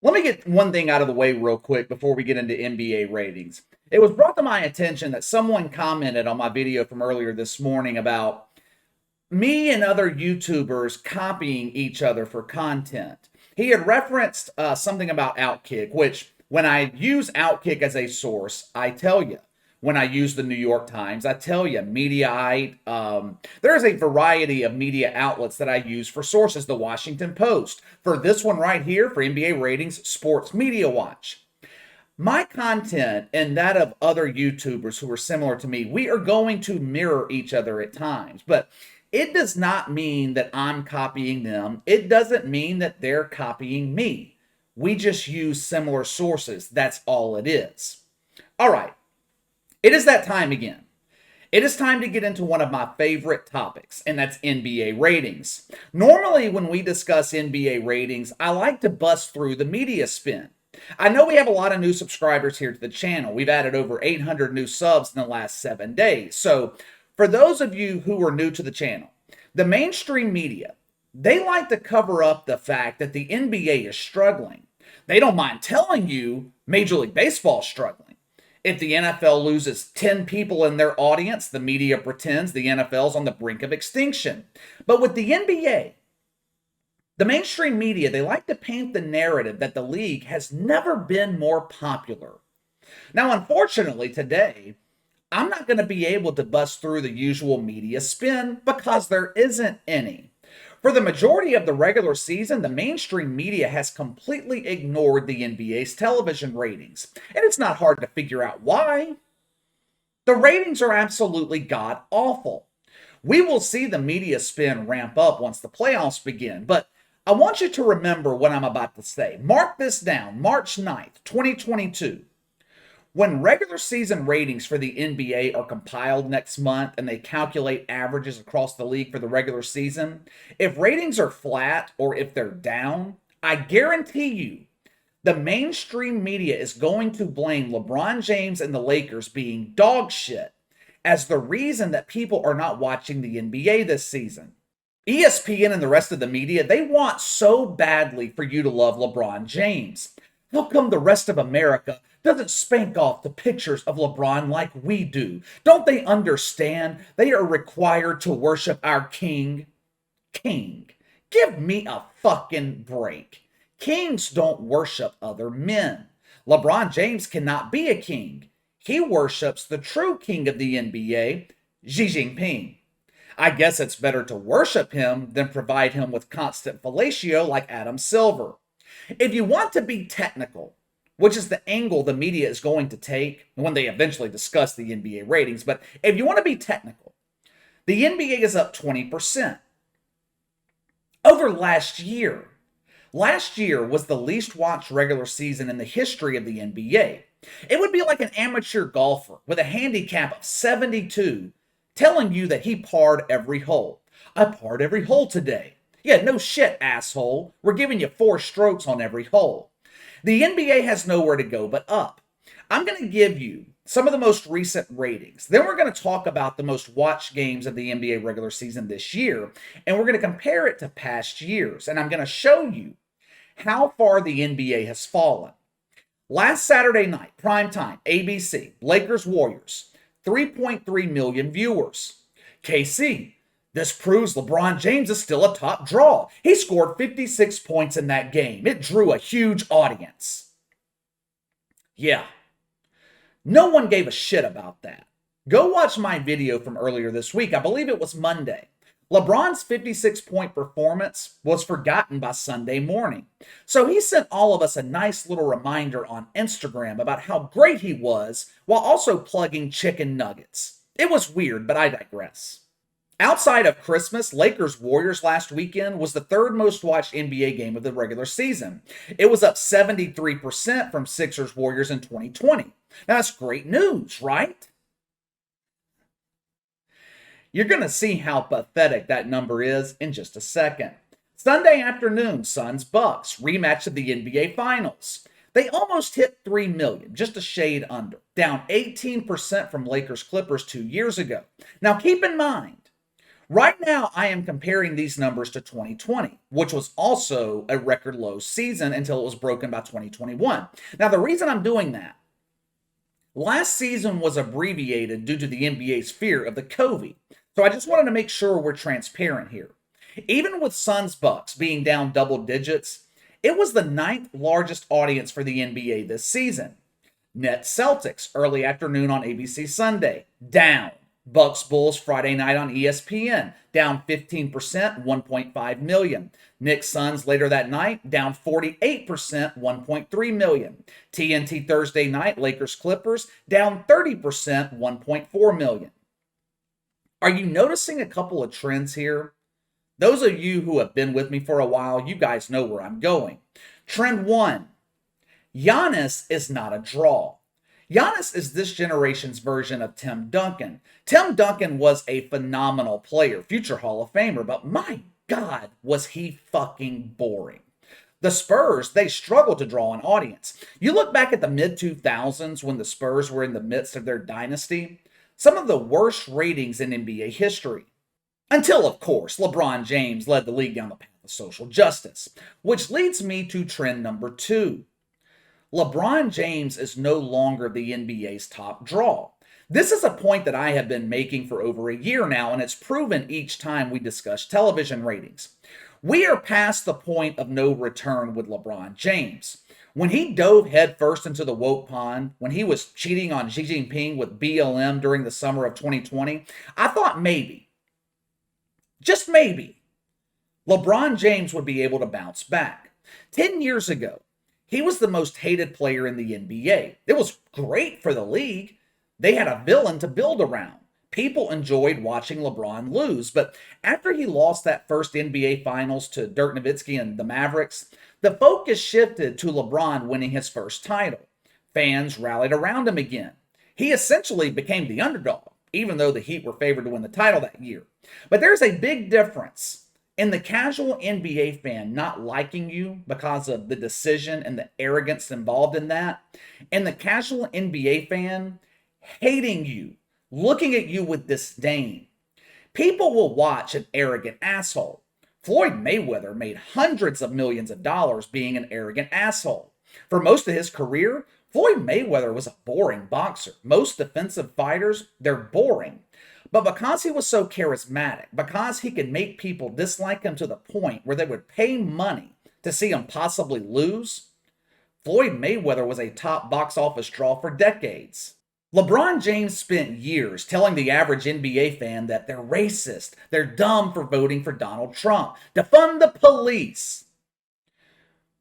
Let me get one thing out of the way real quick before we get into NBA ratings. It was brought to my attention that someone commented on my video from earlier this morning about me and other YouTubers copying each other for content. He had referenced something about Outkick, which when I use Outkick as a source, I tell you. When I use the New York Times, I tell you, Mediaite. There is a variety of media outlets that I use for sources. The Washington Post. For this one right here, for NBA ratings, Sports Media Watch. My content and that of other YouTubers who are similar to me, we are going to mirror each other at times, but it does not mean that I'm copying them. It doesn't mean that they're copying me. We just use similar sources. That's all it is. All right, it is that time again. It is time to get into one of my favorite topics, and that's NBA ratings. Normally, when we discuss NBA ratings, I like to bust through the media spin. I know we have a lot of new subscribers here to the channel. We've added over 800 new subs in the last 7 days. So, for those of you who are new to the channel, the mainstream media, they like to cover up the fact that the NBA is struggling. They don't mind telling you Major League Baseball is struggling. If the NFL loses 10 people in their audience, the media pretends the NFL's on the brink of extinction. But with the NBA, the mainstream media, they like to paint the narrative that the league has never been more popular. Now, unfortunately, today, I'm not going to be able to bust through the usual media spin because there isn't any. For the majority of the regular season, the mainstream media has completely ignored the NBA's television ratings. And it's not hard to figure out why. The ratings are absolutely god awful. We will see the media spin ramp up once the playoffs begin, but I want you to remember what I'm about to say. Mark this down, March 9th, 2022. When regular season ratings for the NBA are compiled next month and they calculate averages across the league for the regular season, if ratings are flat or if they're down, I guarantee you the mainstream media is going to blame LeBron James and the Lakers being dog shit as the reason that people are not watching the NBA this season. ESPN and the rest of the media, they want so badly for you to love LeBron James. How come the rest of America doesn't spank off the pictures of LeBron like we do? Don't they understand they are required to worship our king? King. Give me a fucking break. Kings don't worship other men. LeBron James cannot be a king. He worships the true king of the NBA, Xi Jinping. I guess it's better to worship him than provide him with constant fellatio like Adam Silver. If you want to be technical, which is the angle the media is going to take when they eventually discuss the NBA ratings, but if you want to be technical, the NBA is up 20% over last year. Last year was the least watched regular season in the history of the NBA. It would be like an amateur golfer with a handicap of 72 telling you that he parred every hole. I parred every hole today. Yeah, no shit, asshole. We're giving you 4 strokes on every hole. The NBA has nowhere to go but up. I'm going to give you some of the most recent ratings. Then we're going to talk about the most watched games of the NBA regular season this year, and we're going to compare it to past years. And I'm going to show you how far the NBA has fallen. Last Saturday night, prime time, ABC, Lakers Warriors, 3.3 million viewers. KC, this proves LeBron James is still a top draw. He scored 56 points in that game. It drew a huge audience. Yeah, no one gave a shit about that. Go watch my video from earlier this week. I believe it was Monday. LeBron's 56-point performance was forgotten by Sunday morning. So he sent all of us a nice little reminder on Instagram about how great he was while also plugging chicken nuggets. It was weird, but I digress. Outside of Christmas, Lakers Warriors last weekend was the third most watched NBA game of the regular season. It was up 73% from Sixers Warriors in 2020. Now that's great news, right? You're going to see how pathetic that number is in just a second. Sunday afternoon, Suns Bucks, rematch of the NBA Finals. They almost hit 3 million, just a shade under, down 18% from Lakers Clippers 2 years ago. Now keep in mind, Right now, I am comparing these numbers to 2020, which was also a record low season until it was broken by 2021. Now, the reason I'm doing that, last season was abbreviated due to the NBA's fear of the COVID. So I just wanted to make sure we're transparent here. Even with Suns Bucks being down double digits, it was the ninth largest audience for the NBA this season. Nets Celtics early afternoon on ABC Sunday, down. Bucks Bulls Friday night on ESPN, down 15%, 1.5 million. Knicks Suns later that night, down 48%, 1.3 million. TNT Thursday night, Lakers Clippers, down 30%, 1.4 million. Are you noticing a couple of trends here? Those of you who have been with me for a while, you guys know where I'm going. Trend one, Giannis is not a draw. Giannis is this generation's version of Tim Duncan. Tim Duncan was a phenomenal player, future Hall of Famer, but my God, was he fucking boring. The Spurs, they struggled to draw an audience. You look back at the mid-2000s when the Spurs were in the midst of their dynasty, some of the worst ratings in NBA history. Until, of course, LeBron James led the league down the path of social justice, which leads me to trend number two. LeBron James is no longer the NBA's top draw. This is a point that I have been making for over a year now, and it's proven each time we discuss television ratings. We are past the point of no return with LeBron James. When he dove headfirst into the woke pond, when he was cheating on Xi Jinping with BLM during the summer of 2020, I thought maybe, just maybe, LeBron James would be able to bounce back. 10 years ago, he was the most hated player in the NBA. It was great for the league. They had a villain to build around. People enjoyed watching LeBron lose, but after he lost that first NBA Finals to Dirk Nowitzki and the Mavericks, the focus shifted to LeBron winning his first title. Fans rallied around him again. He essentially became the underdog, even though the Heat were favored to win the title that year. But there's a big difference in the casual NBA fan not liking you because of the decision and the arrogance involved in that, and the casual NBA fan hating you, looking at you with disdain. People will watch an arrogant asshole. Floyd Mayweather made hundreds of millions of dollars being an arrogant asshole. For most of his career, Floyd Mayweather was a boring boxer. Most defensive fighters, they're boring. But because he was so charismatic, because he could make people dislike him to the point where they would pay money to see him possibly lose, Floyd Mayweather was a top box office draw for decades. LeBron James spent years telling the average NBA fan that they're racist, they're dumb for voting for Donald Trump, defund the police.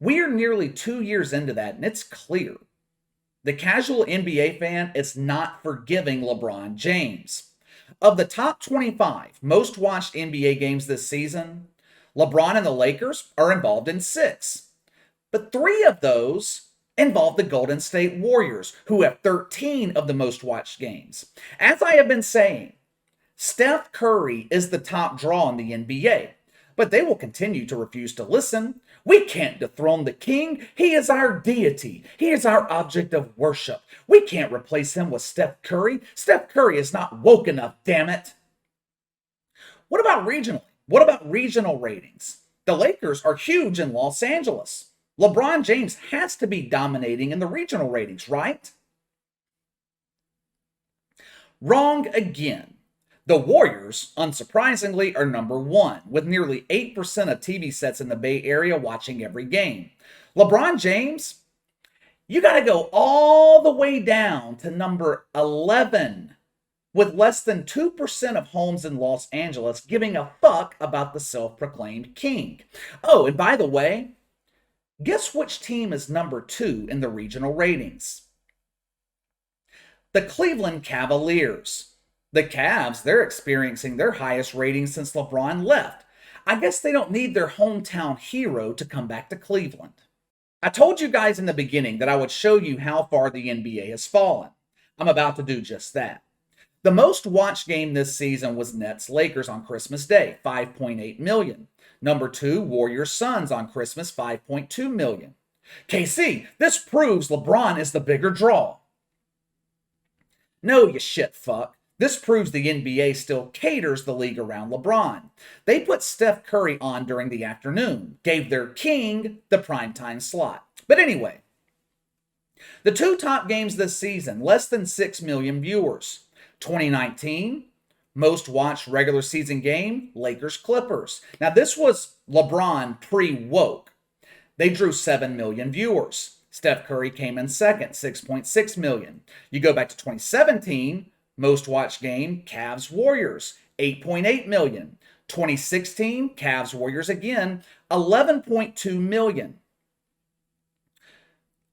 We're nearly 2 years into that, and it's clear. The casual NBA fan is not forgiving LeBron James. Of the top 25 most watched NBA games this season, LeBron and the Lakers are involved in 6. But 3 of those involve the Golden State Warriors, who have 13 of the most watched games. As I have been saying, Steph Curry is the top draw in the NBA, but they will continue to refuse to listen. We can't dethrone the king. He is our deity. He is our object of worship. We can't replace him with Steph Curry. Steph Curry is not woke enough, damn it. What about regionally? What about regional ratings? The Lakers are huge in Los Angeles. LeBron James has to be dominating in the regional ratings, right? Wrong again. The Warriors, unsurprisingly, are number 1, with nearly 8% of TV sets in the Bay Area watching every game. LeBron James, you got to go all the way down to number 11, with less than 2% of homes in Los Angeles giving a fuck about the self-proclaimed king. Oh, and by the way, guess which team is number 2 in the regional ratings? The Cleveland Cavaliers. The Cavs, they're experiencing their highest ratings since LeBron left. I guess they don't need their hometown hero to come back to Cleveland. I told you guys in the beginning that I would show you how far the NBA has fallen. I'm about to do just that. The most watched game this season was Nets-Lakers on Christmas Day, 5.8 million. Number 2, Warriors-Suns on Christmas, 5.2 million. KC, this proves LeBron is the bigger draw. No, you shit fuck. This proves the NBA still caters the league around LeBron. They put Steph Curry on during the afternoon, gave their king the primetime slot. But anyway, the two top games this season, less than 6 million viewers. 2019, most watched regular season game, Lakers Clippers. Now, this was LeBron pre-woke. They drew 7 million viewers. Steph Curry came in second, 6.6 million. You go back to 2017, most watched game, Cavs Warriors, 8.8 million. 2016, Cavs Warriors again, 11.2 million.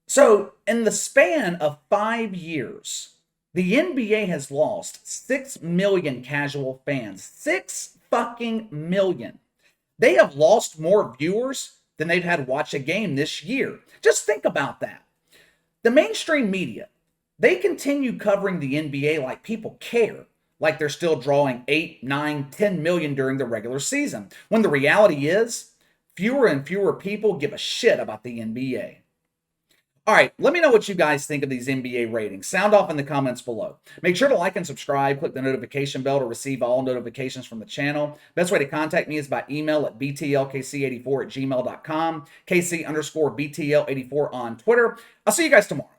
So, in the span of 5 years, the NBA has lost 6 million casual fans. 6 fucking million. They have lost more viewers than they've had watch a game this year. Just think about that. The mainstream media, they continue covering the NBA like people care, like they're still drawing 8, 9, 10 million during the regular season, when the reality is fewer and fewer people give a shit about the NBA. All right, let me know what you guys think of these NBA ratings. Sound off in the comments below. Make sure to like and subscribe. Click the notification bell to receive all notifications from the channel. Best way to contact me is by email at btlkc84@gmail.com, KC_BTL84 on Twitter. I'll see you guys tomorrow.